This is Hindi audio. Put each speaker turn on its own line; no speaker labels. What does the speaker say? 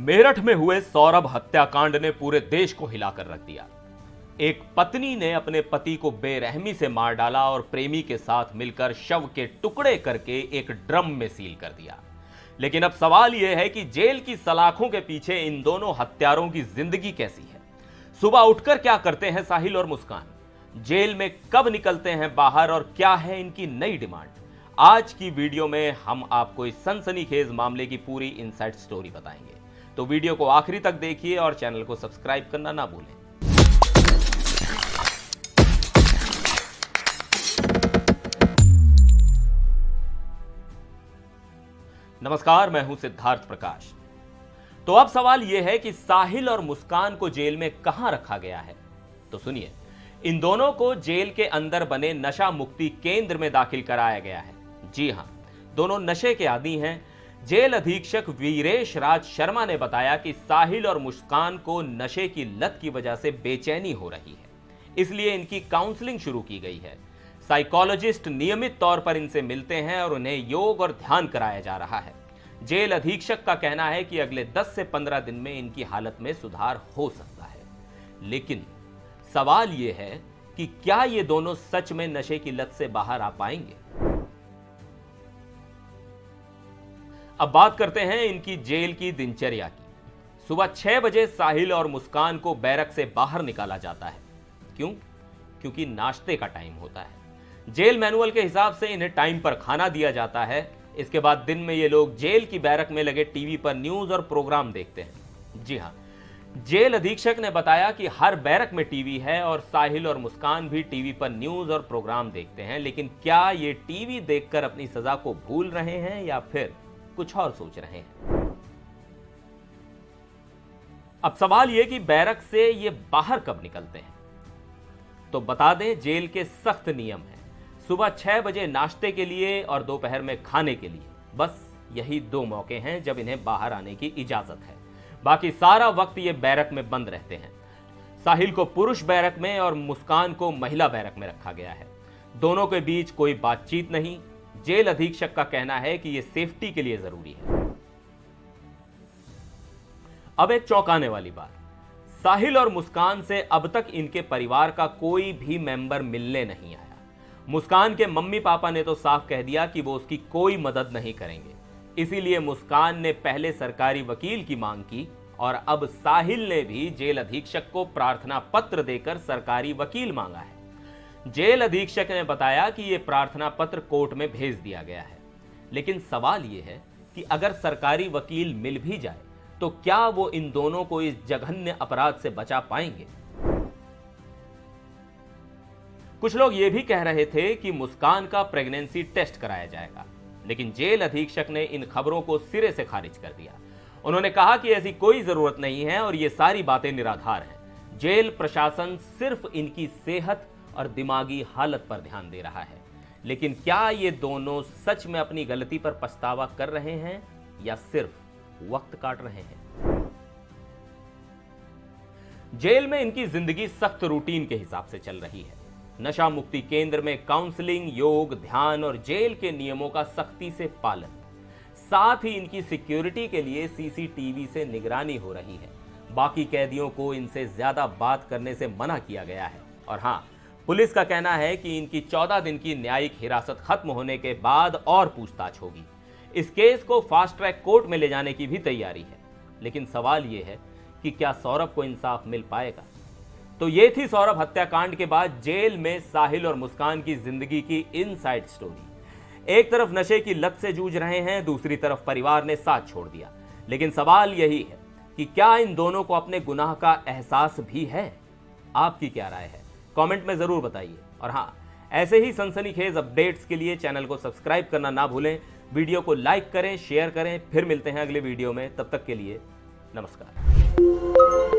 मेरठ में हुए सौरभ हत्याकांड ने पूरे देश को हिलाकर रख दिया। एक पत्नी ने अपने पति को बेरहमी से मार डाला और प्रेमी के साथ मिलकर शव के टुकड़े करके एक ड्रम में सील कर दिया। लेकिन अब सवाल यह है कि जेल की सलाखों के पीछे इन दोनों हत्यारों की जिंदगी कैसी है। सुबह उठकर क्या करते हैं साहिल और मुस्कान, जेल में कब निकलते हैं बाहर और क्या है इनकी नई डिमांड। आज की वीडियो में हम आपको इस सनसनीखेज मामले की पूरी इनसाइड स्टोरी बताएंगे, तो वीडियो को आखिरी तक देखिए और चैनल को सब्सक्राइब करना ना भूलें। नमस्कार, मैं हूं सिद्धार्थ प्रकाश। तो अब सवाल यह है कि साहिल और मुस्कान को जेल में कहां रखा गया है। तो सुनिए, इन दोनों को जेल के अंदर बने नशा मुक्ति केंद्र में दाखिल कराया गया है। जी हां, दोनों नशे के आदी हैं। जेल अधीक्षक वीरेश राज शर्मा ने बताया कि साहिल और मुस्कान को नशे की लत की वजह से बेचैनी हो रही है, इसलिए इनकी काउंसलिंग शुरू की गई है। साइकोलॉजिस्ट नियमित तौर पर इनसे मिलते हैं और उन्हें योग और ध्यान कराया जा रहा है। जेल अधीक्षक का कहना है कि अगले 10 से 15 दिन में इनकी हालत में सुधार हो सकता है। लेकिन सवाल यह है कि क्या ये दोनों सच में नशे की लत से बाहर आ पाएंगे। अब बात करते हैं इनकी जेल की दिनचर्या की। सुबह 6 बजे साहिल और मुस्कान को बैरक से बाहर निकाला जाता है। क्यों? क्योंकि नाश्ते का टाइम होता है। जेल मैनुअल के हिसाब से इन्हें टाइम पर खाना दिया जाता है। इसके बाद दिन में ये लोग जेल की बैरक में लगे टीवी पर न्यूज और प्रोग्राम देखते हैं। जी हां, जेल अधीक्षक ने बताया कि हर बैरक में टीवी है और साहिल और मुस्कान भी टीवी पर न्यूज और प्रोग्राम देखते हैं। लेकिन क्या ये टीवी देखकर अपनी सजा को भूल रहे हैं या फिर कुछ और सोच रहे हैं। अब सवाल यह कि बैरक से ये बाहर कब निकलते हैं। तो बता दें, जेल के सख्त नियम हैं। सुबह 6 बजे नाश्ते के लिए और दोपहर में खाने के लिए, बस यही 2 मौके हैं जब इन्हें बाहर आने की इजाजत है। बाकी सारा वक्त ये बैरक में बंद रहते हैं। साहिल को पुरुष बैरक में और मुस्कान को महिला बैरक में रखा गया है। दोनों के बीच कोई बातचीत नहीं। जेल अधीक्षक का कहना है कि यह सेफ्टी के लिए जरूरी है। अब एक चौंकाने वाली बात, साहिल और मुस्कान से अब तक इनके परिवार का कोई भी मेंबर मिलने नहीं आया। मुस्कान के मम्मी पापा ने तो साफ कह दिया कि वो उसकी कोई मदद नहीं करेंगे। इसीलिए मुस्कान ने पहले सरकारी वकील की मांग की और अब साहिल ने भी जेल अधीक्षक को प्रार्थना पत्र देकर सरकारी वकील मांगा है। जेल अधीक्षक ने बताया कि यह प्रार्थना पत्र कोर्ट में भेज दिया गया है। लेकिन सवाल यह है कि अगर सरकारी वकील मिल भी जाए तो क्या वो इन दोनों को इस जघन्य अपराध से बचा पाएंगे। कुछ लोग यह भी कह रहे थे कि मुस्कान का प्रेगनेंसी टेस्ट कराया जाएगा, लेकिन जेल अधीक्षक ने इन खबरों को सिरे से खारिज कर दिया। उन्होंने कहा कि ऐसी कोई जरूरत नहीं है और ये सारी बातें निराधार हैं। जेल प्रशासन सिर्फ इनकी सेहत और दिमागी हालत पर ध्यान दे रहा है। लेकिन क्या ये दोनों सच में अपनी गलती पर पछतावा कर रहे हैं या सिर्फ वक्त काट रहे हैं। जेल में इनकी जिंदगी सख्त रूटीन के हिसाब से चल रही है। नशा मुक्ति केंद्र में काउंसलिंग, योग, ध्यान और जेल के नियमों का सख्ती से पालन। साथ ही इनकी सिक्योरिटी के लिए सीसीटीवी से निगरानी हो रही है। बाकी कैदियों को इनसे ज्यादा बात करने से मना किया गया है। और हां, पुलिस का कहना है कि इनकी 14 दिन की न्यायिक हिरासत खत्म होने के बाद और पूछताछ होगी। इस केस को फास्ट ट्रैक कोर्ट में ले जाने की भी तैयारी है। लेकिन सवाल यह है कि क्या सौरभ को इंसाफ मिल पाएगा। तो ये थी सौरभ हत्याकांड के बाद जेल में साहिल और मुस्कान की जिंदगी की इनसाइड स्टोरी। एक तरफ नशे की लत से जूझ रहे हैं, दूसरी तरफ परिवार ने साथ छोड़ दिया। लेकिन सवाल यही है कि क्या इन दोनों को अपने गुनाह का एहसास भी है। आपकी क्या राय है, कमेंट में जरूर बताइए। और हां, ऐसे ही सनसनीखेज अपडेट्स के लिए चैनल को सब्सक्राइब करना ना भूलें। वीडियो को लाइक करें, शेयर करें। फिर मिलते हैं अगले वीडियो में। तब तक के लिए नमस्कार।